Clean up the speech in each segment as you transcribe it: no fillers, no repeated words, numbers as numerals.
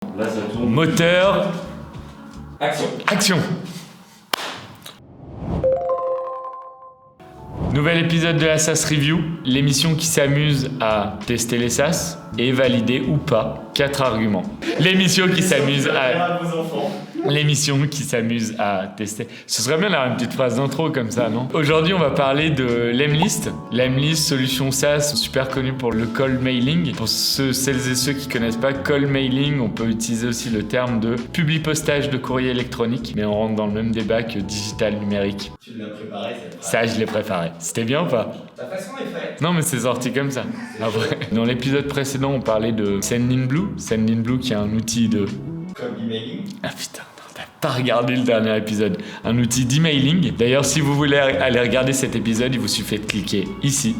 Là, ça tourne. Moteur. Action. Nouvel épisode de la SaaS Review, l'émission qui s'amuse à tester les SaaS et valider ou pas 4 arguments. L'émission qui s'amuse à tester. Ce serait bien d'avoir une petite phrase d'intro comme ça, non? Aujourd'hui, on va parler de Lemlist. Lemlist, solution SaaS super connue pour le cold mailing. Pour celles et ceux qui connaissent pas cold mailing, on peut utiliser aussi le terme de publipostage de courrier électronique, mais on rentre dans le même débat que digital numérique. Tu l'as préparé, Ça, je l'ai préparé. C'était bien ou pas? Ta façon est faite. Non, mais c'est sorti comme ça. Après, dans l'épisode précédent, on parlait de Sendinblue. Sendinblue qui est un outil de... Comme emailing. Ah putain, non, t'as pas regardé le dernier épisode. Un outil d'emailing. D'ailleurs, si vous voulez aller regarder cet épisode, il vous suffit de cliquer ici.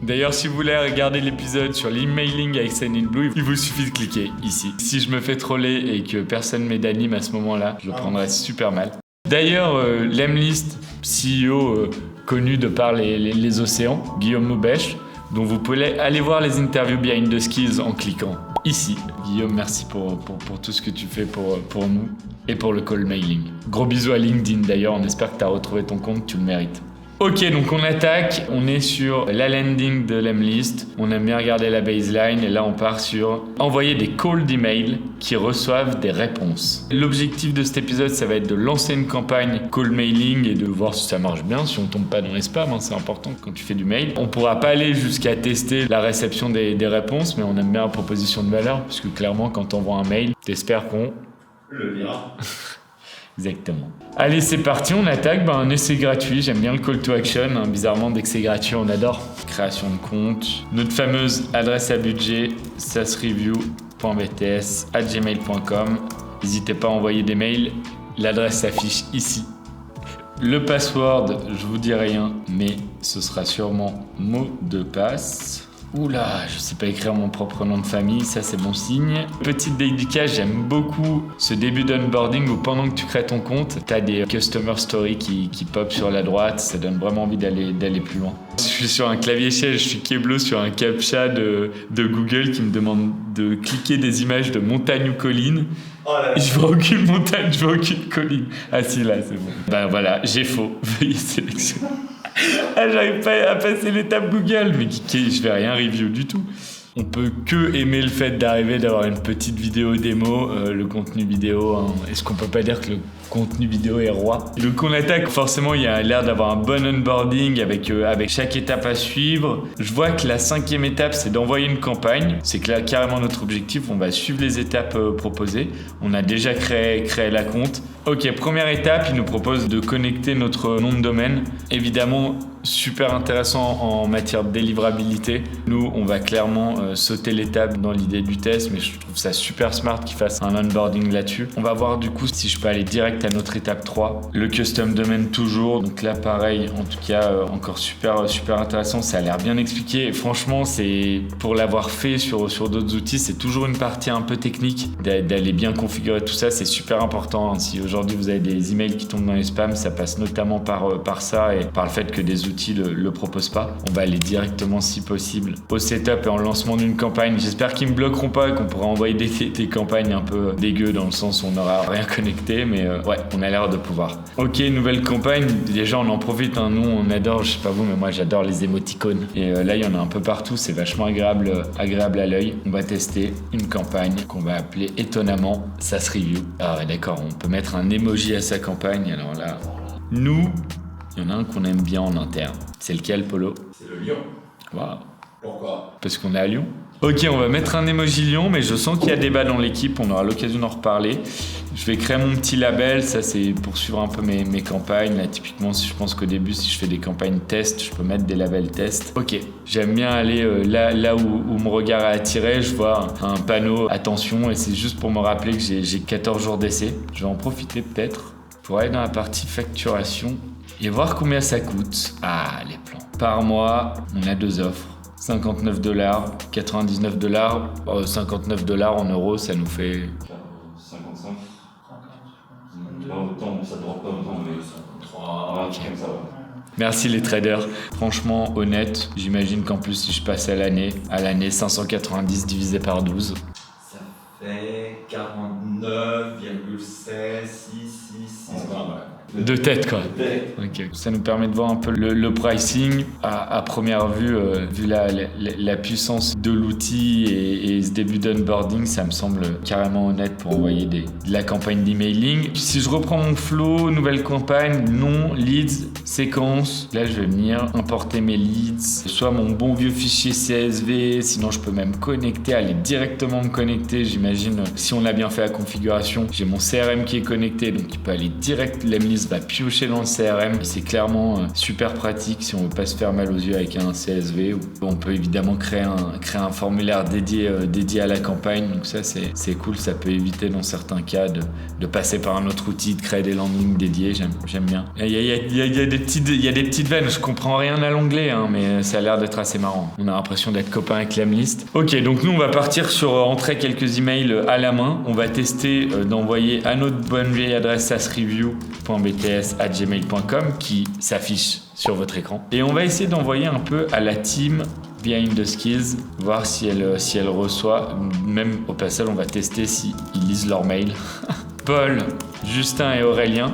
D'ailleurs, si vous voulez regarder l'épisode sur l'emailing avec Sendinblue, il vous suffit de cliquer ici. Si je me fais troller et que personne m'aide d'anime à ce moment-là, je le prendrais super mal. D'ailleurs, Lemlist, CEO connu de par les océans, Guillaume Maubèche, dont vous pouvez aller voir les interviews behind the skills en cliquant ici. Guillaume, merci pour tout ce que tu fais pour nous et pour le call mailing. Gros bisous à LinkedIn d'ailleurs, on espère que tu as retrouvé ton compte, tu le mérites. Ok, donc on attaque, on est sur la landing de Lemlist, on aime bien regarder la baseline et là on part sur envoyer des calls d'email qui reçoivent des réponses. L'objectif de cet épisode, ça va être de lancer une campagne call mailing et de voir si ça marche bien, si on tombe pas dans les spams, c'est important quand tu fais du mail. On pourra pas aller jusqu'à tester la réception des réponses, mais on aime bien la proposition de valeur, parce que clairement quand on envoie un mail, t'espères qu'on le verra. Exactement. Allez, c'est parti, on attaque. Un essai gratuit, j'aime bien le call to action. Bizarrement, dès que c'est gratuit, on adore. Création de compte. Notre fameuse adresse à budget, saasreview.bts@gmail.com. N'hésitez pas à envoyer des mails. L'adresse s'affiche ici. Le password, je vous dis rien, mais ce sera sûrement mot de passe. Oula, je sais pas écrire mon propre nom de famille, ça c'est bon signe. Petite dédicace, j'aime beaucoup ce début d'onboarding où pendant que tu crées ton compte, t'as des customer stories qui pop sur la droite, ça donne vraiment envie d'aller plus loin. Je suis sur un clavier chaise, je suis Keblo sur un captcha de Google qui me demande de cliquer des images de montagnes ou collines. Oh là là. Je vois aucune montagne, je vois aucune colline. Ah si, là c'est bon. Ben voilà, j'ai faux, veuillez sélectionner. Ah, j'arrive pas à passer l'étape Google, mais je vais rien review du tout. On peut que aimer le fait d'avoir une petite vidéo démo, le contenu vidéo. Est-ce qu'on peut pas dire que le contenu vidéo est roi? Donc on attaque, forcément il y a l'air d'avoir un bon onboarding avec chaque étape à suivre. Je vois que la 5e étape c'est d'envoyer une campagne. C'est carrément notre objectif, on va suivre les étapes proposées. On a déjà créé la compte. Ok, première étape, il nous propose de connecter notre nom de domaine. Évidemment, super intéressant en matière de délivrabilité. Nous, on va clairement sauter l'étape dans l'idée du test, mais je trouve ça super smart qu'ils fassent un onboarding là-dessus. On va voir du coup si je peux aller direct à notre étape 3. Le custom domain toujours. Donc là, pareil, en tout cas, encore super intéressant. Ça a l'air bien expliqué. Et franchement, c'est pour l'avoir fait sur d'autres outils, c'est toujours une partie un peu technique d'aller bien configurer tout ça. C'est super important. Si aujourd'hui vous avez des emails qui tombent dans les spams, ça passe notamment par ça et par le fait que des outils le proposent pas. On va aller directement si possible au setup et en lancement d'une campagne. J'espère qu'ils me bloqueront pas et qu'on pourra envoyer des campagnes un peu dégueu dans le sens où on n'aura rien connecté, mais ouais, on a l'air de pouvoir. Ok, nouvelle campagne. Déjà on en profite, hein. Nous on adore, je sais pas vous, mais moi j'adore les émoticônes et là il y en a un peu partout, c'est vachement agréable à l'œil. On va tester une campagne qu'on va appeler étonnamment SaaS Review. Ah ouais, d'accord, on peut mettre un emoji à sa campagne. Alors là, nous, il y en a un qu'on aime bien en interne. C'est lequel, Polo? C'est le lion. Waouh. Pourquoi? Parce qu'on est à Lyon. Ok, on va mettre un emoji lion, mais je sens qu'il y a débat dans l'équipe, on aura l'occasion d'en reparler. Je vais créer mon petit label, ça c'est pour suivre un peu mes campagnes. Là, typiquement, je pense qu'au début, si je fais des campagnes test, je peux mettre des labels test. Ok, j'aime bien aller là où mon regard est attiré, je vois un panneau attention et c'est juste pour me rappeler que j'ai 14 jours d'essai. Je vais en profiter peut-être pour aller dans la partie facturation et voir combien ça coûte. Ah, les plans. Par mois, on a 2 offres. $59, $99. $59 en euros, ça nous fait... 55. Pas autant, ça ne drop pas autant, mais 53. Ok, ça va. Merci les traders. Franchement, honnête, j'imagine qu'en plus, si je passe à l'année, 590 divisé par 12. Ça fait 49,666. De tête, quoi. De tête. Ok. Ça nous permet de voir un peu le pricing à première vue, vu la puissance de l'outil et ce début d'onboarding, ça me semble carrément honnête pour envoyer de la campagne d'emailing. Si je reprends mon flow, nouvelle campagne, nom, leads, séquence, là je vais venir importer mes leads, soit mon bon vieux fichier CSV, sinon je peux même aller directement me connecter, j'imagine, si on a bien fait la configuration, j'ai mon CRM qui est connecté, donc il peut aller direct, l'emlist va piocher dans le CRM, c'est clairement super pratique si on veut pas se faire mal aux yeux avec un CSV. On peut évidemment créer un formulaire dédié à la campagne, donc ça c'est cool, ça peut éviter dans certains cas de passer par un autre outil, de créer des landings dédiés, j'aime bien. Il y a des petites veines, je comprends rien à l'anglais, hein, mais ça a l'air d'être assez marrant. On a l'impression d'être copains avec l'emlist. Ok, donc nous on va partir sur entrer quelques emails à la main, on va tester d'envoyer à notre bonne vieille adresse sasreview.bts@gmail.com qui s'affiche sur votre écran. Et on va essayer d'envoyer un peu à la team Behind the Skills, voir si elle reçoit. Même au passage, on va tester s'ils lisent leur mail. Paul, Justin et Aurélien,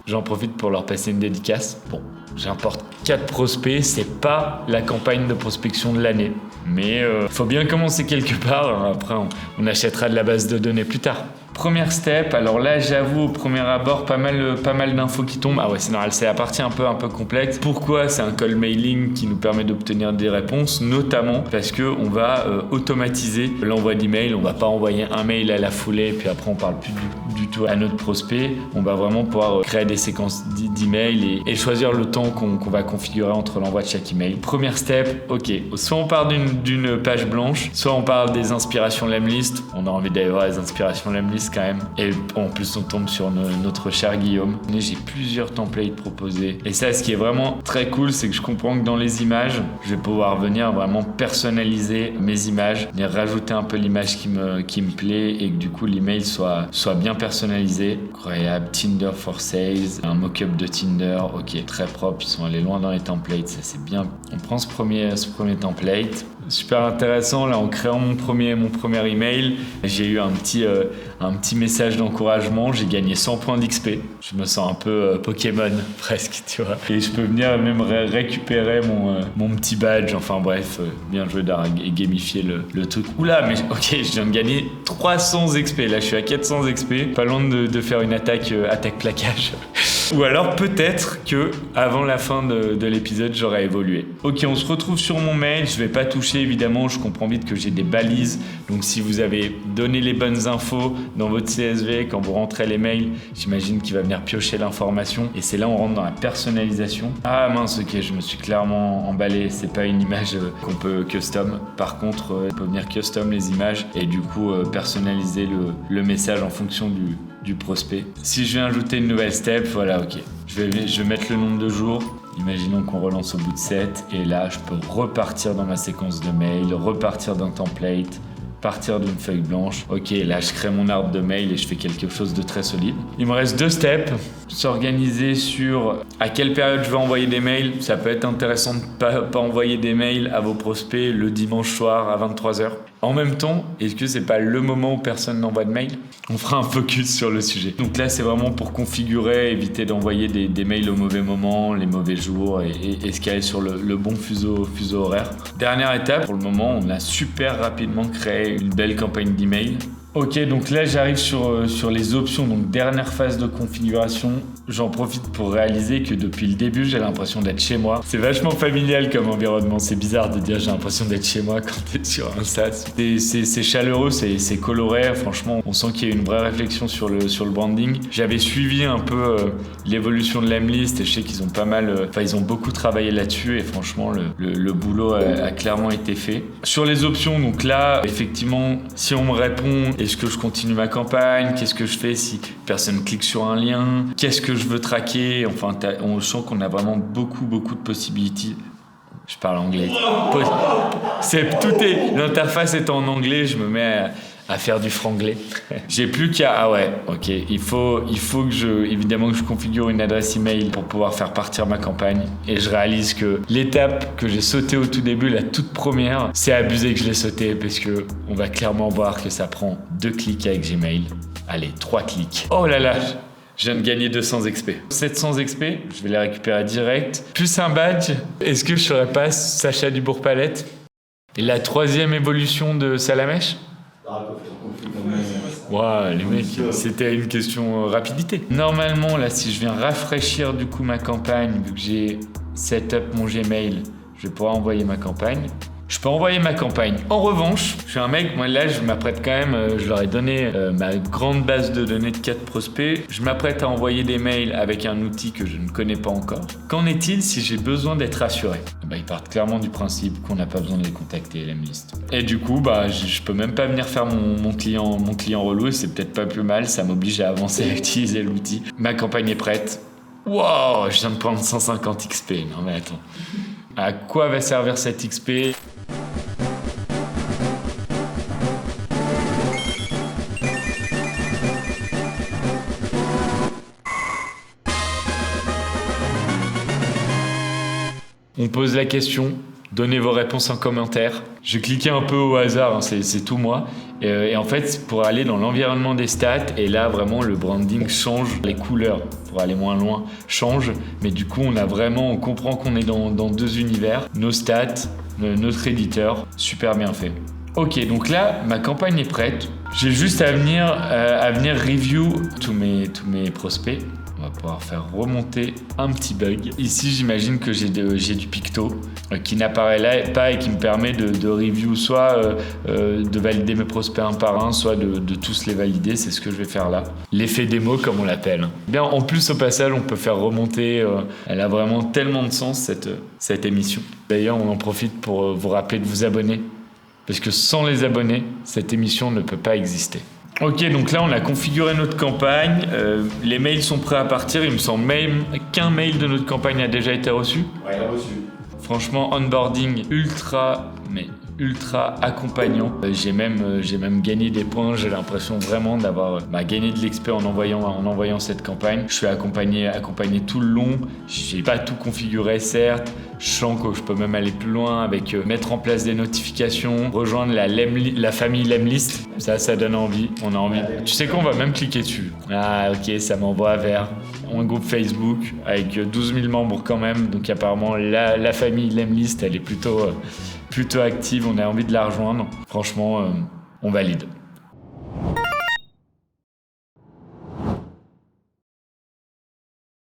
j'en profite pour leur passer une dédicace. Bon, j'importe 4 prospects, c'est pas la campagne de prospection de l'année. Mais faut bien commencer quelque part, après on achètera de la base de données plus tard. Première step, alors là j'avoue au premier abord pas mal d'infos qui tombent. Ah ouais, c'est normal, c'est la partie un peu complexe. Pourquoi c'est un call mailing qui nous permet d'obtenir des réponses, notamment parce que on va automatiser l'envoi d'email. On va pas envoyer un mail à la foulée puis après on parle plus du tout à notre prospect. On va vraiment pouvoir créer des séquences d'emails et choisir le temps qu'on va configurer entre l'envoi de chaque email. Première step, ok, soit on part d'une page blanche, soit on parle des inspirations Lemlist. On a envie d'avoir les inspirations Lemlist quand même. Et en plus, on tombe sur notre cher Guillaume. J'ai plusieurs templates proposés. Et ça, ce qui est vraiment très cool, c'est que je comprends que dans les images, je vais pouvoir venir vraiment personnaliser mes images, venir rajouter un peu l'image qui me plaît et que du coup, l'email soit bien personnalisé. Incroyable. Tinder for Sales, un mock-up de Tinder. Ok, très propre. Ils sont allés loin dans les templates. Ça, c'est bien. On prend ce premier template. Super intéressant. Là, en créant mon premier email, j'ai eu un petit message d'encouragement. J'ai gagné 100 points d'XP. Je me sens un peu Pokémon presque, tu vois. Et je peux venir même récupérer mon petit badge. Enfin bref, bien joué d'avoir gamifié le truc. Oula, mais ok, je viens de gagner 300 XP. Là, je suis à 400 XP. Pas loin de faire une attaque plaquage. Ou alors peut-être que avant la fin de l'épisode, j'aurais évolué. Ok, on se retrouve sur mon mail. Je vais pas toucher évidemment. Je comprends vite que j'ai des balises. Donc si vous avez donné les bonnes infos dans votre CSV, quand vous rentrez les mails, j'imagine qu'il va venir piocher l'information. Et c'est là on rentre dans la personnalisation. Ah mince, ok, je me suis clairement emballé. C'est pas une image qu'on peut custom. Par contre, on peut venir custom les images et du coup personnaliser le message en fonction du prospect. Si je viens ajouter une nouvelle step, voilà, ok. Je vais mettre le nombre de jours. Imaginons qu'on relance au bout de 7. Et là, je peux repartir dans ma séquence de mail, repartir d'un template, partir d'une feuille blanche. Ok, là, je crée mon arbre de mail et je fais quelque chose de très solide. Il me reste 2 steps. S'organiser sur à quelle période je vais envoyer des mails. Ça peut être intéressant de pas envoyer des mails à vos prospects le dimanche soir à 23h. En même temps, est-ce que c'est pas le moment où personne n'envoie de mail ? On fera un focus sur le sujet. Donc là, c'est vraiment pour configurer, éviter d'envoyer des mails au mauvais moment, les mauvais jours et se caler sur le bon fuseau horaire. Dernière étape, pour le moment, on a super rapidement créé une belle campagne d'email. Ok, donc là j'arrive sur les options, donc dernière phase de configuration. J'en profite pour réaliser que depuis le début j'ai l'impression d'être chez moi. C'est vachement familial comme environnement, c'est bizarre de dire j'ai l'impression d'être chez moi quand t'es sur un SaaS. C'est chaleureux, c'est coloré, franchement on sent qu'il y a une vraie réflexion sur le branding. J'avais suivi un peu l'évolution de l'Emlist et je sais qu'ils ont ils ont beaucoup travaillé là-dessus et franchement le boulot a clairement été fait. Sur les options, donc là effectivement si on me répond est-ce que je continue ma campagne? Qu'est-ce que je fais si personne clique sur un lien? Qu'est-ce que je veux traquer? Enfin, on sent qu'on a vraiment beaucoup de possibilités. Je parle anglais. L'interface est en anglais, je me mets à faire du franglais. J'ai plus qu'à... Ah ouais, ok. Il faut évidemment que je configure une adresse email pour pouvoir faire partir ma campagne. Et je réalise que l'étape que j'ai sautée au tout début, la toute première, c'est abusé que je l'ai sautée parce que on va clairement voir que ça prend 2 clics avec Gmail. Allez, 3 clics. Oh là là, je viens de gagner 200 XP. 700 XP, je vais les récupérer direct. Plus un badge. Est-ce que je serais pas Sacha Dubourg-Palette? Et la 3e évolution de Salamèche? Wow, les mecs, c'était une question rapidité. Normalement, là, si je viens rafraîchir du coup ma campagne, vu que j'ai set up mon Gmail, je vais pouvoir envoyer ma campagne. Je peux envoyer ma campagne. En revanche, je suis un mec, moi là, je m'apprête quand même, je leur ai donné ma grande base de données de 4 prospects. Je m'apprête à envoyer des mails avec un outil que je ne connais pas encore. Qu'en est-il si j'ai besoin d'être rassuré? Ils partent clairement du principe qu'on n'a pas besoin de les contacter, l'Emlist. Et du coup, je peux même pas venir faire mon client relou, et c'est peut-être pas plus mal, ça m'oblige à avancer à utiliser l'outil. Ma campagne est prête. Wow, je viens de prendre 150 XP. Non mais attends. À quoi va servir cette XP? On pose la question, donnez vos réponses en commentaire. Je cliquais un peu au hasard, hein, c'est tout moi. Et en fait, pour aller dans l'environnement des stats, et là vraiment le branding change, les couleurs, pour aller moins loin, changent. Mais du coup, on comprend qu'on est dans 2 univers. Nos stats, notre éditeur, super bien fait. Ok, donc là, ma campagne est prête. J'ai juste à venir review tous mes prospects. On va pouvoir faire remonter un petit bug. Ici, j'imagine que j'ai du picto qui n'apparaît là pas et qui me permet de review soit de valider mes prospects un par un, soit de tous les valider. C'est ce que je vais faire là. L'effet démo, comme on l'appelle. Bien, en plus, au passage, on peut faire remonter. Elle a vraiment tellement de sens, cette émission. D'ailleurs, on en profite pour vous rappeler de vous abonner. Parce que sans les abonnés, cette émission ne peut pas exister. Ok, donc là, on a configuré notre campagne. Les mails sont prêts à partir. Il me semble même qu'un mail de notre campagne a déjà été reçu. Ouais, il a reçu. Franchement, onboarding ultra accompagnant. J'ai même gagné des points. J'ai l'impression vraiment d'avoir gagné de l'XP en envoyant cette campagne. Je suis accompagné tout le long. J'ai pas tout configuré, certes. Je sens que je peux même aller plus loin avec mettre en place des notifications, rejoindre la famille Lemlist. Ça donne envie. On a envie. Tu sais quoi, on va même cliquer dessus. Ah ok, ça m'envoie vers un groupe Facebook avec 12 000 membres quand même. Donc apparemment la famille Lemlist, elle est plutôt active. On a envie de la rejoindre. Franchement, on valide.